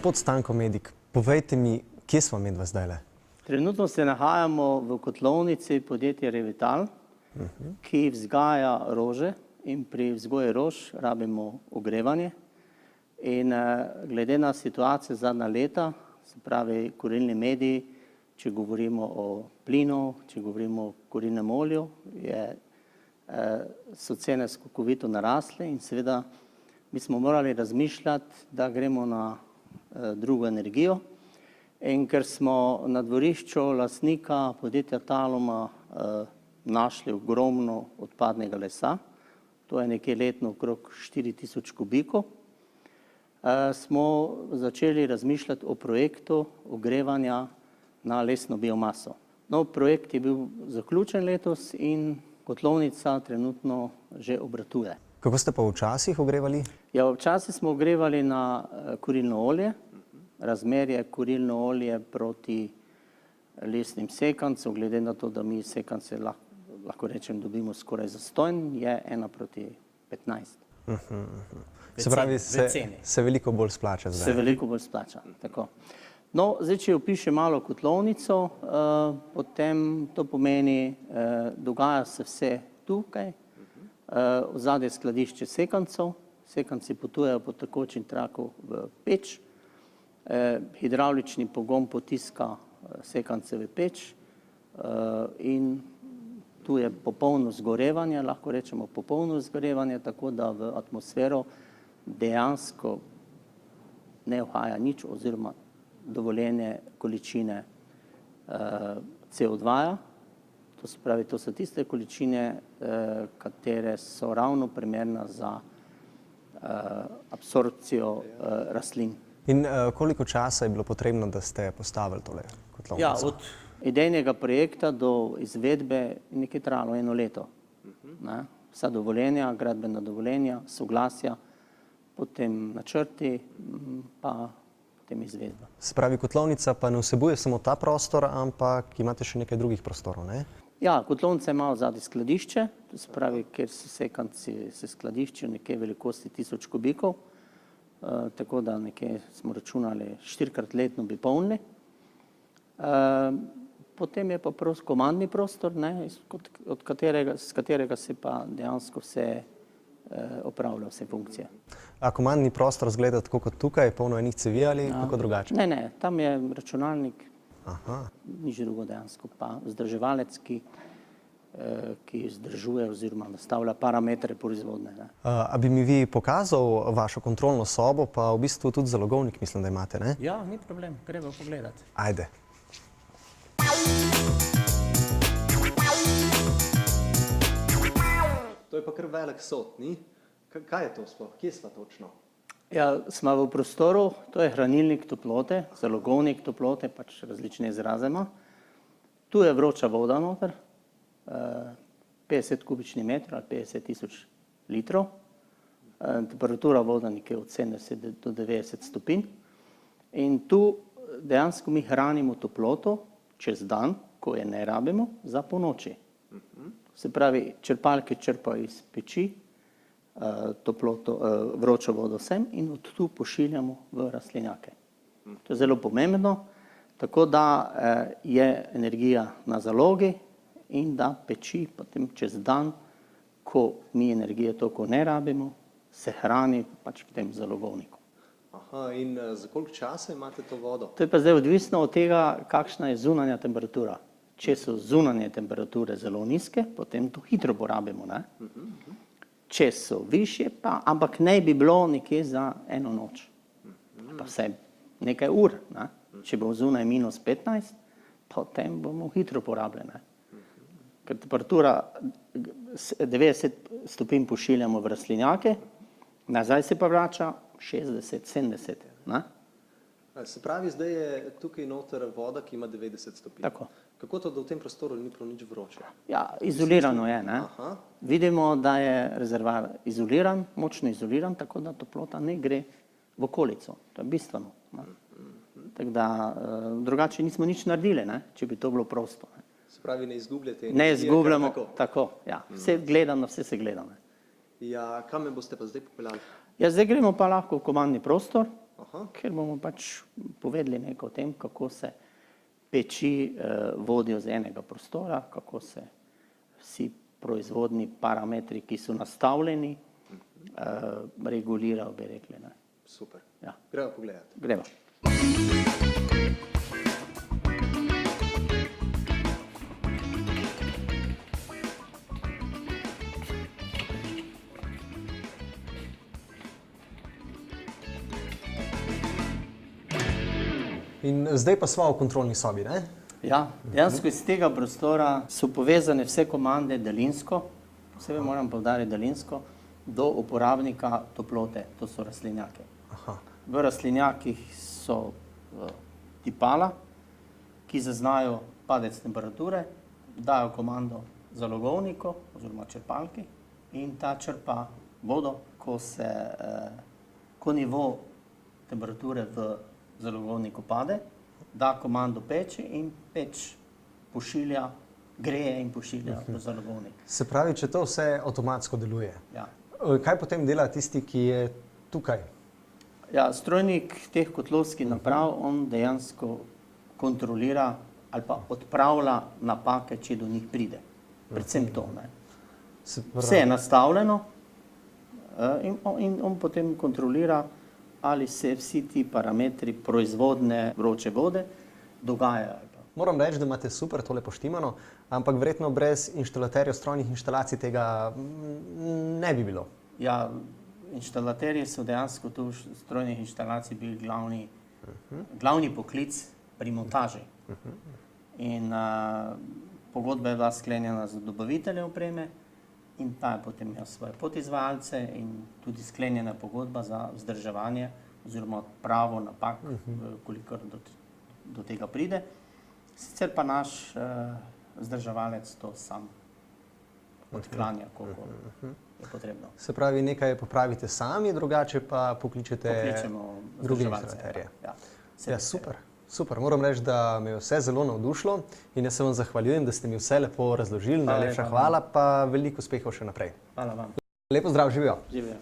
Gospod Stanko Medik, povejte mi, kje smo medva zdajle? Trenutno se nahajamo v kotlovnici podjetja Revital, ki vzgaja rože in pri vzgoji rož rabimo ogrevanje. In glede na situacijo zadnja leta, se pravi kurilni mediji, če govorimo o plinu, če govorimo o kurilnem olju, so cene skokovito narasle in seveda mi smo morali razmišljati, da gremo na drugo energijo. In ker smo na dvorišču lastnika podjetja Taluma našli ogromno odpadnega lesa, to je nekje letno okrog 4000 kubikov, smo začeli razmišljati o projektu ogrevanja na lesno biomaso. No, projekt je bil zaključen letos in kotlovnica trenutno že obratuje. Kako ste pa včasih ogrevali? Ja, včasih smo ogrevali na kurilno olje. Razmerje kurilno olje proti lesnim sekancem, glede na to, da mi sekance lahko rečem dobimo skoraj zastonj, je 1:15. Se pravi, se veliko bolj splača zdaj? Se veliko bolj splača, tako. No, zdaj, če opišem malo kotlovnico, potem to pomeni, dogaja se vse tukaj, ozadje skladišče sekancov, sekanci potujejo po tekočem traku v peč, hidravlični pogon potiska sekance v peč in tu je popolno zgorevanje, lahko rečemo popolno zgorevanje, tako da v atmosfero dejansko ne vhaja nič oziroma dovoljene količine CO2-ja. To se pravi, to so tiste količine, katere so ravno primerne za absorpcijo rastlin. In koliko časa je bilo potrebno, da ste postavili tole kotlovnico? Ja, od idejnega projekta do izvedbe nekaj trajalo 1 leto. Vsa dovoljenja, gradbena dovoljenja, soglasja, potem načrti, pa potem izvedba. Se pravi, kotlovnica pa ne vsebuje samo ta prostor, ampak imate še nekaj drugih prostorov, ne? Ja, kotlovnica ima zadaj skladišče, to se pravi, kjer so sekanci se skladiščijo nekje velikosti 1000 kubikov, tako da nekje smo računali 4-krat letno bi polnili. Potem je pa komandni prostor, s katerega se pa dejansko vse opravlja, vse funkcije. A komandni prostor izgleda tako kot tukaj, polno enih cevi ali kako drugače? Ne, tam je računalnik, nič drugo dejansko, pa vzdrževalec, ki vzdržuje oziroma nastavlja parametre proizvodnje. A bi mi vi pokazal vašo kontrolno sobo, pa v bistvu tudi zalogovnik, mislim, da imate, ne? Ja, ni problem, gremo pogledati. Ajde. To je pa kar velik sod, ni? Kaj je to sploh? Kje smo točno? Ja, smo v prostoru, to je hranilnik toplote, zalogovnik toplote, pač različne izraze ima. Tu je vroča voda noter, 50 kubičnih metrov ali 50 000 litrov. Temperatura voda nekje od 70 do 90 stopinj. In tu dejansko mi hranimo toploto čez dan, ko je ne rabimo, za ponoči. Se pravi, črpalke črpajo iz peči, vročo vodo sem in od tu pošiljamo v rastlinjake. To je zelo pomembno, tako da je energija na zalogi in da peči potem čez dan, ko mi energije toliko ne rabimo, se hrani pač v tem zalogovniku. Aha, in za koliko časa imate to vodo? To je pa zdaj odvisno od tega, kakšna je zunanja temperatura. Če so zunanje temperature zelo nizke, potem to hitro porabimo, ne? Če so višje pa, ampak ne bi bilo nekje za 1 noč. Pa vse nekaj ur, ne? Če bo zunaj -15, potem bomo hitro porabljeni. Ker temperatura 90 stopinj pošiljamo v rastlinjake, nazaj se pa vrača 60, 70, ne? Se pravi, zdaj je tukaj noter voda, ki ima 90 stopinj. Tako. Kako to, da v tem prostoru ni prav nič vroče? Ja, izolirano je, ne? Vidimo, da je rezervoar izoliran, močno izoliran, tako da toplota ne gre v okolico. To je bistveno. Tako da drugače nismo nič naredili, ne? Če bi to bilo prosto. Se pravi, ne izgubljate energije? Ne izgubljamo, tako, ja. Vse gledano, vse se gleda. Ja, kam me boste pa zdaj popeljali? Ja, zdaj gremo pa lahko v komandni prostor, Ker bomo pač povedali nekaj o tem, kako se peči vodijo z enega prostora, kako se vsi proizvodni parametri, ki so nastavljeni, regulirajo, bi rekli. Ne. Super. Ja. Gremo pogledati. Gremo. In zdaj pa smo v kontrolni sobi, ne? Ja, dejansko iz tega prostora so povezane vse komande daljinsko, posebej moram poudariti daljinsko, do uporabnika toplote, to so rastlinjaki. Aha. V rastlinjakih so tipala, ki zaznajo padec temperature, dajo komando zalogovniku oziroma črpalki in ta črpa vodo, ko nivo temperature v zalogovniku pade, da komando peči in peč pošilja, greje in pošilja v zalogovnik. Se pravi, če to vse avtomatsko deluje, Ja. kaj potem dela tisti, ki je tukaj? Ja, strojnik teh kotlovskih naprav, on dejansko kontrolira ali pa odpravlja napake, če do njih pride. Predvsem to. Ne. Vse je nastavljeno in on potem kontrolira, ali se vsi ti parametri proizvodne vroče vode dogajajo. Moram reči, da imate super tole poštimano, ampak verjetno brez inštalaterjev strojnih inštalacij tega ne bi bilo. Ja, inštalaterji so dejansko tu strojnih inštalacij bili glavni poklic pri montaži. In pogodba je bila sklenjena z dobaviteljem opreme in ta je potem imel svoje podizvajalce in tudi sklenjena pogodba za vzdrževanje oziroma odpravo napak, kolikor do tega pride. Sicer pa naš vzdrževalec to sam odklanja, koliko je potrebno. Se pravi, nekaj popravite sami, drugače pa pokličete druge instalaterje. Ja, super. Super, moram reči, da me je vse zelo navdušilo in jaz se vam zahvaljujem, da ste mi vse lepo razložili. Najlepša hvala, pa veliko uspehov še naprej. Hvala vam. Lepo zdrav, živijo. Živijo.